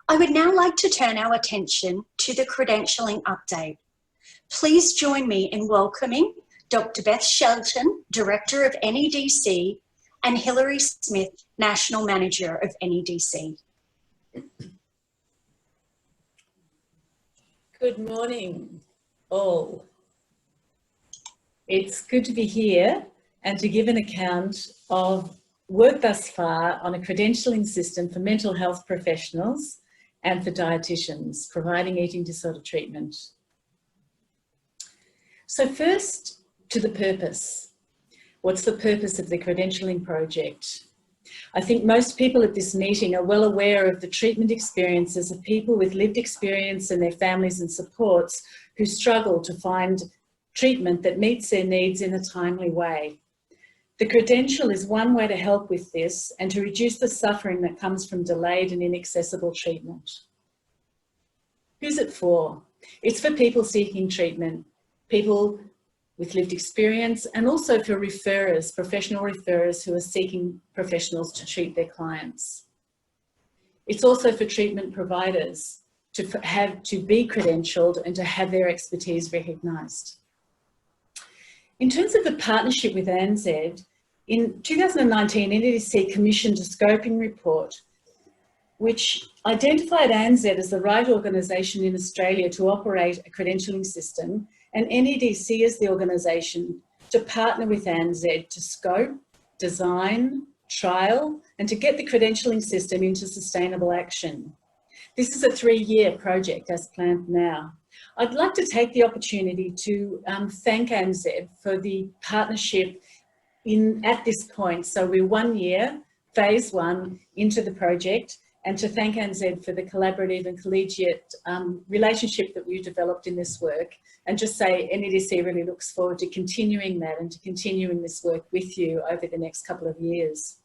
I would now like to turn our attention to the credentialing update. Please join me in welcoming Dr. Beth Shelton, Director of NEDC, and Hilary Smith, National Manager of NEDC. Good morning, all. It's good to be here and to give an account of work thus far on a credentialing system for mental health professionals and for dietitians providing eating disorder treatment. So first, to the purpose. What's the purpose of the credentialing project? I think most people at this meeting are well aware of the treatment experiences of people with lived experience and their families and supports who struggle to find treatment that meets their needs in a timely way. The credential is one way to help with this and to reduce the suffering that comes from delayed and inaccessible treatment. Who's it for? It's for people seeking treatment, people with lived experience, and also for referrers, professional referrers who are seeking professionals to treat their clients. It's also for treatment providers to be credentialed and to have their expertise recognised. In terms of the partnership with ANZAED, in 2019, NEDC commissioned a scoping report which identified ANZAED as the right organisation in Australia to operate a credentialing system, and NEDC as the organisation to partner with ANZAED to scope, design, trial, and to get the credentialing system into sustainable action. This is a 3-year project as planned now. I'd like to take the opportunity to thank ANZAED for the partnership at this point. So we're 1 year, phase 1, into the project, and to thank ANZAED for the collaborative and collegiate relationship that we've developed in this work, and just say NEDC really looks forward to continuing that and to continuing this work with you over the next couple of years.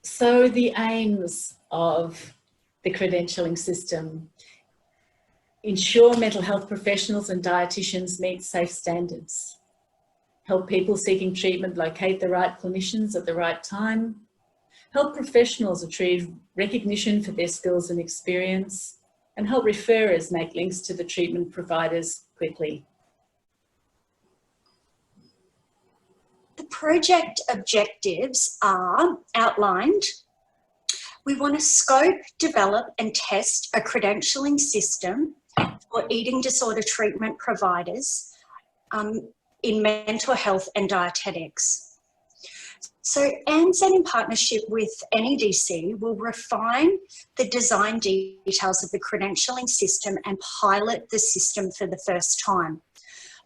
So the aims of the credentialing system: ensure mental health professionals and dietitians meet safe standards, help people seeking treatment locate the right clinicians at the right time, help professionals achieve recognition for their skills and experience, and help referrers make links to the treatment providers quickly. The project objectives are outlined. We want to scope, develop and test a credentialing system for eating disorder treatment providers in mental health and dietetics. So ANZAED, in partnership with NEDC, will refine the design details of the credentialing system and pilot the system for the first time.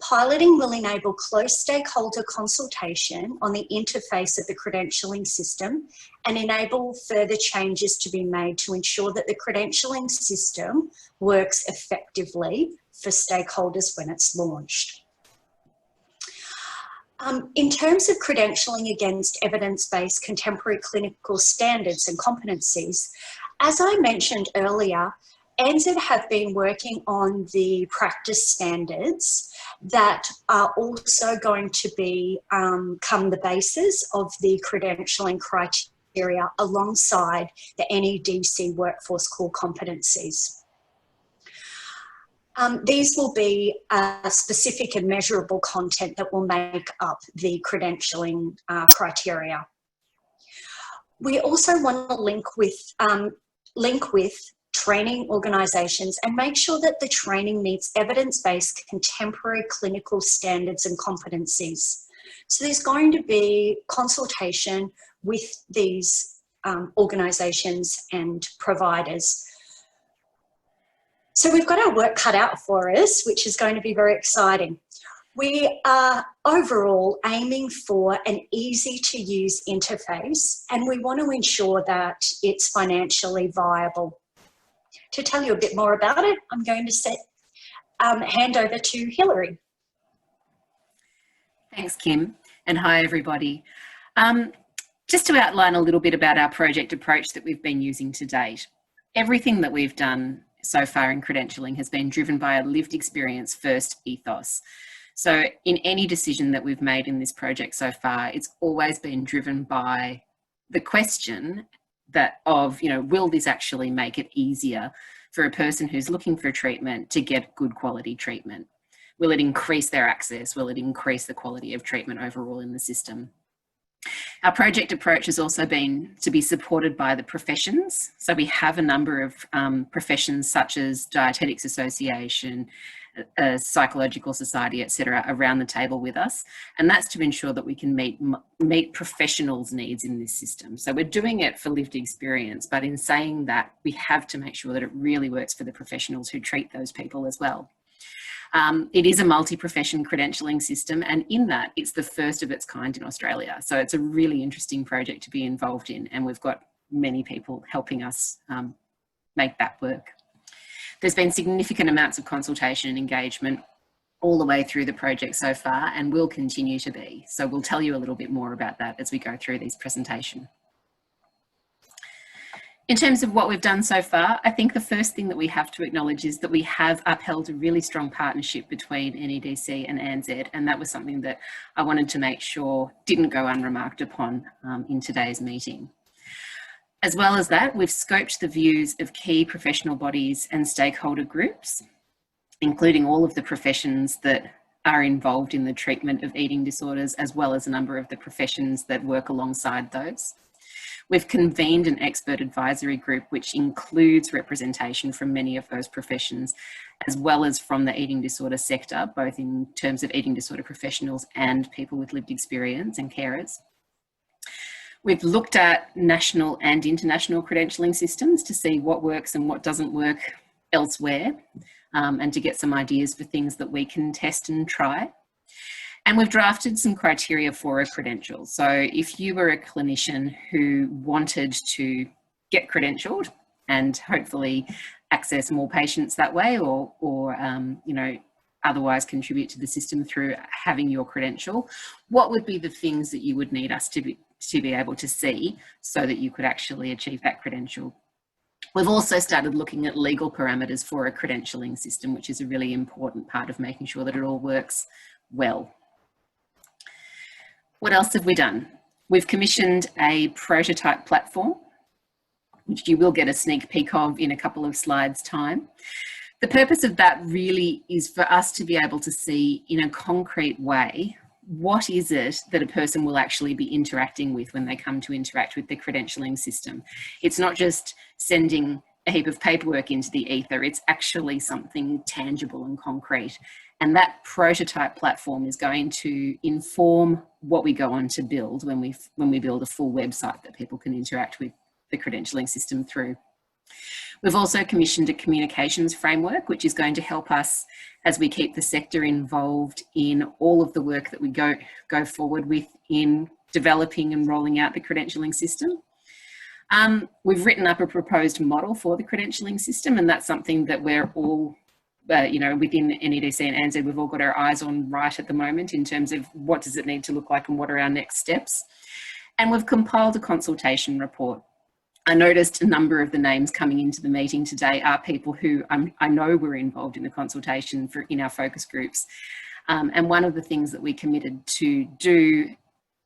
Piloting will enable close stakeholder consultation on the interface of the credentialing system and enable further changes to be made to ensure that the credentialing system works effectively for stakeholders when it's launched. In terms of credentialing against evidence-based contemporary clinical standards and competencies, as I mentioned earlier, ANZAED have been working on the practice standards that are also going to become the basis of the credentialing criteria alongside the NEDC workforce core competencies. These will be specific and measurable content that will make up the credentialing criteria. We also want to link with training organisations and make sure that the training meets evidence-based contemporary clinical standards and competencies. So there's going to be consultation with these organisations and providers. So we've got our work cut out for us, which is going to be very exciting. We are overall aiming for an easy to use interface, and we want to ensure that it's financially viable. To tell you a bit more about it, I'm going to hand over to Hilary. Thanks, Kim, and hi everybody. Just to outline a little bit about our project approach that we've been using to date. Everything that we've done so far in credentialing has been driven by a lived experience first ethos. So in any decision that we've made in this project so far, it's always been driven by the question that of, you know, will this actually make it easier for a person who's looking for treatment to get good quality treatment? Will it increase their access? Will it increase the quality of treatment overall in the system? Our project approach has also been to be supported by the professions. So we have a number of professions such as Dietetics Association, Psychological Society, etc., around the table with us, and that's to ensure that we can meet professionals' needs in this system. So we're doing it for lived experience, but in saying that, we have to make sure that it really works for the professionals who treat those people as well. It is a multi-profession credentialing system, and in that, it's the first of its kind in Australia. So it's a really interesting project to be involved in, and we've got many people helping us make that work. There's been significant amounts of consultation and engagement all the way through the project so far, and will continue to be. So we'll tell you a little bit more about that as we go through this presentation. In terms of what we've done so far, I think the first thing that we have to acknowledge is that we have upheld a really strong partnership between NEDC and ANZAED, and that was something that I wanted to make sure didn't go unremarked upon in today's meeting. As well as that, we've scoped the views of key professional bodies and stakeholder groups, including all of the professions that are involved in the treatment of eating disorders, as well as a number of the professions that work alongside those. We've convened an expert advisory group, which includes representation from many of those professions, as well as from the eating disorder sector, both in terms of eating disorder professionals and people with lived experience and carers. We've looked at national and international credentialing systems to see what works and what doesn't work elsewhere, and to get some ideas for things that we can test and try. And we've drafted some criteria for a credential. So if you were a clinician who wanted to get credentialed and hopefully access more patients that way, or you know, otherwise contribute to the system through having your credential, what would be the things that you would need us to be able to see so that you could actually achieve that credential? We've also started looking at legal parameters for a credentialing system, which is a really important part of making sure that it all works well. What else have we done? We've commissioned a prototype platform, which you will get a sneak peek of in a couple of slides' time. The purpose of that really is for us to be able to see in a concrete way, what is it that a person will actually be interacting with when they come to interact with the credentialing system? It's not just sending a heap of paperwork into the ether, it's actually something tangible and concrete. And that prototype platform is going to inform what we go on to build when we build a full website that people can interact with the credentialing system through. We've also commissioned a communications framework, which is going to help us as we keep the sector involved in all of the work that we go forward with in developing and rolling out the credentialing system. We've written up a proposed model for the credentialing system, and that's something that we're all, you know, within NEDC and ANZAED, we've all got our eyes on right at the moment in terms of what does it need to look like and what are our next steps. And we've compiled a consultation report. I noticed a number of the names coming into the meeting today are people who I know were involved in the consultation in our focus groups. And one of the things that we committed to do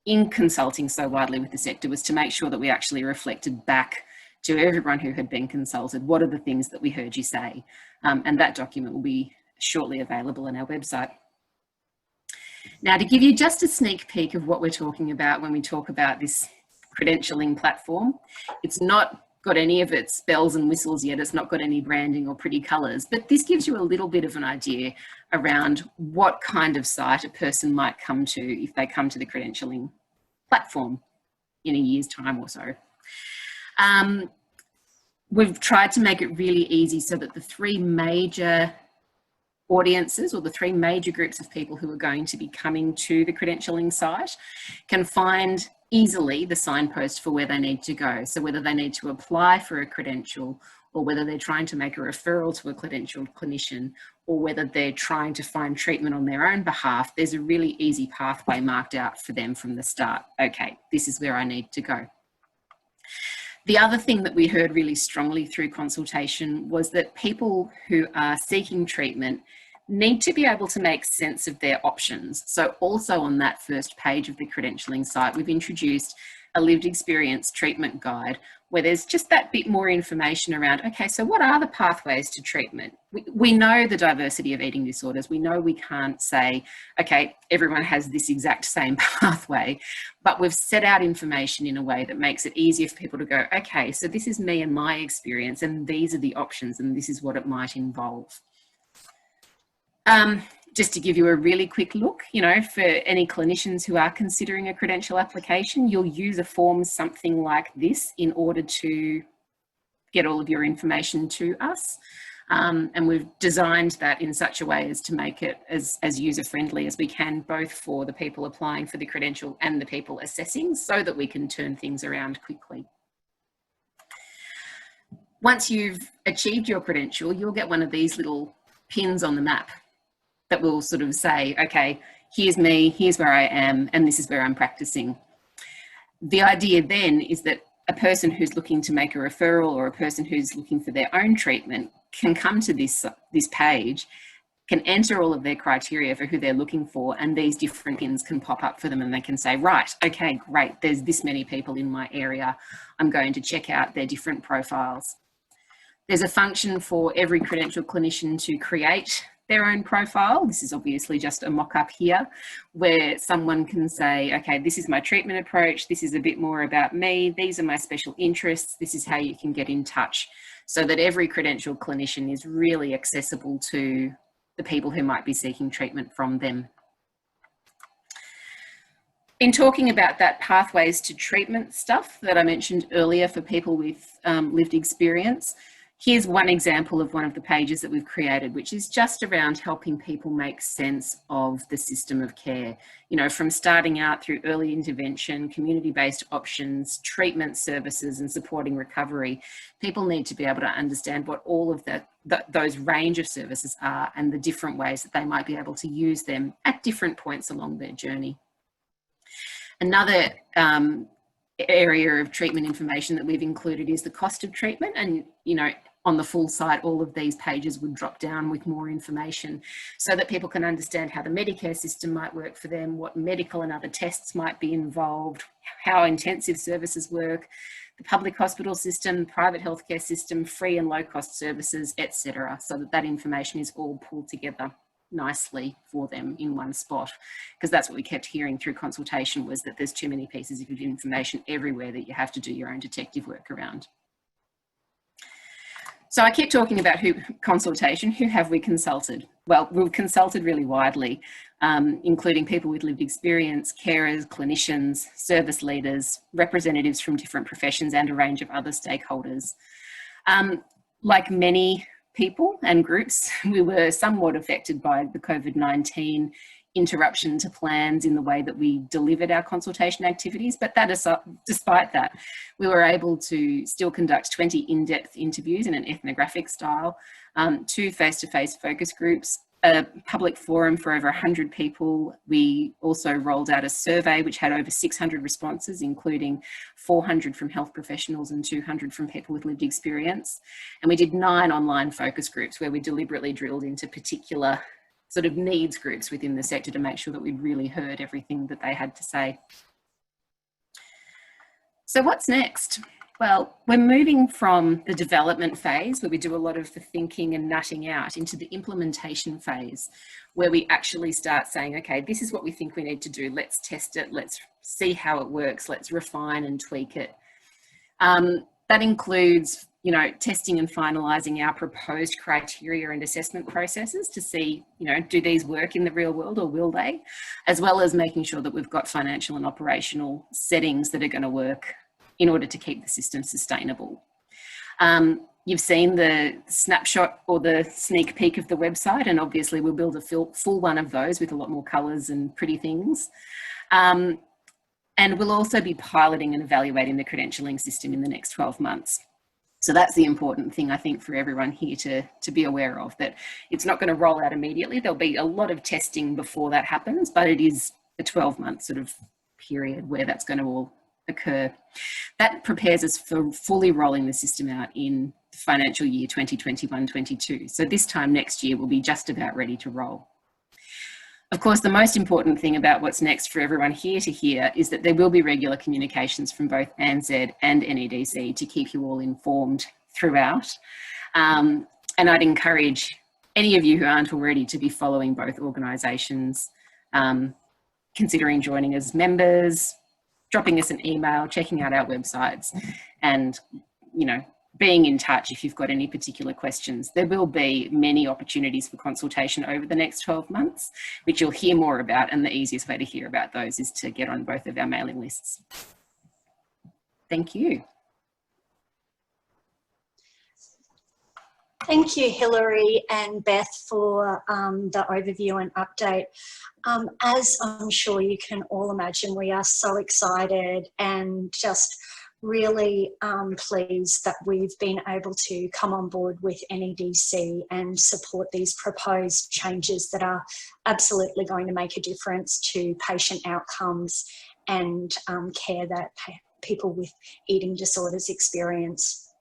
in consulting so widely with the sector was to make sure that we actually reflected back to everyone who had been consulted, what are the things that we heard you say? And that document will be shortly available on our website. Now, to give you just a sneak peek of what we're talking about when we talk about this credentialing platform, it's not got any of its bells and whistles yet, it's not got any branding or pretty colours, but this gives you a little bit of an idea around what kind of site a person might come to if they come to the credentialing platform in a year's time or so. We've tried to make it really easy so that the three major audiences, or the three major groups of people who are going to be coming to the credentialing site, can find easily the signpost for where they need to go. So whether they need to apply for a credential, or whether they're trying to make a referral to a credentialed clinician, or whether they're trying to find treatment on their own behalf, there's a really easy pathway marked out for them from the start. Okay, this is where I need to go. The other thing that we heard really strongly through consultation was that people who are seeking treatment need to be able to make sense of their options. So also on that first page of the credentialing site, we've introduced a lived experience treatment guide where there's just that bit more information around, okay, so what are the pathways to treatment? We know the diversity of eating disorders. We know we can't say, okay, everyone has this exact same pathway, but we've set out information in a way that makes it easier for people to go, okay, so this is me and my experience, and these are the options, and this is what it might involve. Just to give you a really quick look, you know, for any clinicians who are considering a credential application, you'll use a form something like this in order to get all of your information to us. And we've designed that in such a way as to make it as user-friendly as we can, both for the people applying for the credential and the people assessing, so that we can turn things around quickly. Once you've achieved your credential, you'll get one of these little pins on the map that will sort of say, okay, here's me, here's where I am, and this is where I'm practicing. The idea then is that a person who's looking to make a referral or a person who's looking for their own treatment can come to this page, can enter all of their criteria for who they're looking for, and these different pins can pop up for them, and they can say, right, okay, great, there's this many people in my area. I'm going to check out their different profiles. There's a function for every credentialed clinician to create their own profile. This is obviously just a mock-up here, where someone can say, okay, this is my treatment approach, this is a bit more about me, these are my special interests, this is how you can get in touch, so that every credentialed clinician is really accessible to the people who might be seeking treatment from them. In talking about that pathways to treatment stuff that I mentioned earlier for people with lived experience, here's one example of one of the pages that we've created, which is just around helping people make sense of the system of care. You know, from starting out through early intervention, community-based options, treatment services, and supporting recovery. People need to be able to understand what all of those range of services are and the different ways that they might be able to use them at different points along their journey. Another area of treatment information that we've included is the cost of treatment, and, you know, on the full site, all of these pages would drop down with more information so that people can understand how the Medicare system might work for them, what medical and other tests might be involved, how intensive services work, the public hospital system, private healthcare system, free and low cost services, etc. So that that information is all pulled together nicely for them in one spot, because that's what we kept hearing through consultation, was that there's too many pieces of information everywhere that you have to do your own detective work around. So I keep talking about consultation. Who have we consulted? Well, we've consulted really widely, including people with lived experience, carers, clinicians, service leaders, representatives from different professions, and a range of other stakeholders. Like many people and groups, we were somewhat affected by the COVID-19 interruption to plans in the way that we delivered our consultation activities, but despite that, we were able to still conduct 20 in-depth interviews in an ethnographic style, 2 face-to-face focus groups, a public forum for over 100 people. We also rolled out a survey which had over 600 responses, including 400 from health professionals and 200 from people with lived experience. And we did 9 online focus groups where we deliberately drilled into particular sort of needs groups within the sector to make sure that we'd really heard everything that they had to say. So what's next? Well, we're moving from the development phase, where we do a lot of the thinking and nutting out, into the implementation phase, where we actually start saying, okay, this is what we think we need to do. Let's test it. Let's see how it works. Let's refine and tweak it. That includes, you know, testing and finalising our proposed criteria and assessment processes to see, you know, do these work in the real world or will they? As well as making sure that we've got financial and operational settings that are going to work in order to keep the system sustainable. You've seen the snapshot or the sneak peek of the website, and obviously we'll build a full one of those with a lot more colours and pretty things. And we'll also be piloting and evaluating the credentialing system in the next 12 months. So that's the important thing, I think, for everyone here to be aware of, that it's not going to roll out immediately. There'll be a lot of testing before that happens, but it is a 12-month sort of period where that's going to all occur. That prepares us for fully rolling the system out in the financial year 2021-22. So this time next year we'll be just about ready to roll. Of course, the most important thing about what's next for everyone here to hear is that there will be regular communications from both ANZAED and NEDC to keep you all informed throughout. And I'd encourage any of you who aren't already to be following both organisations, considering joining as members, dropping us an email, checking out our websites, and, you know, being in touch if you've got any particular questions. There will be many opportunities for consultation over the next 12 months, which you'll hear more about, and the easiest way to hear about those is to get on both of our mailing lists. Thank you. Thank you, Hilary and Beth, for the overview and update. As I'm sure you can all imagine, we are so excited and just really pleased that we've been able to come on board with NEDC and support these proposed changes that are absolutely going to make a difference to patient outcomes and care that people with eating disorders experience.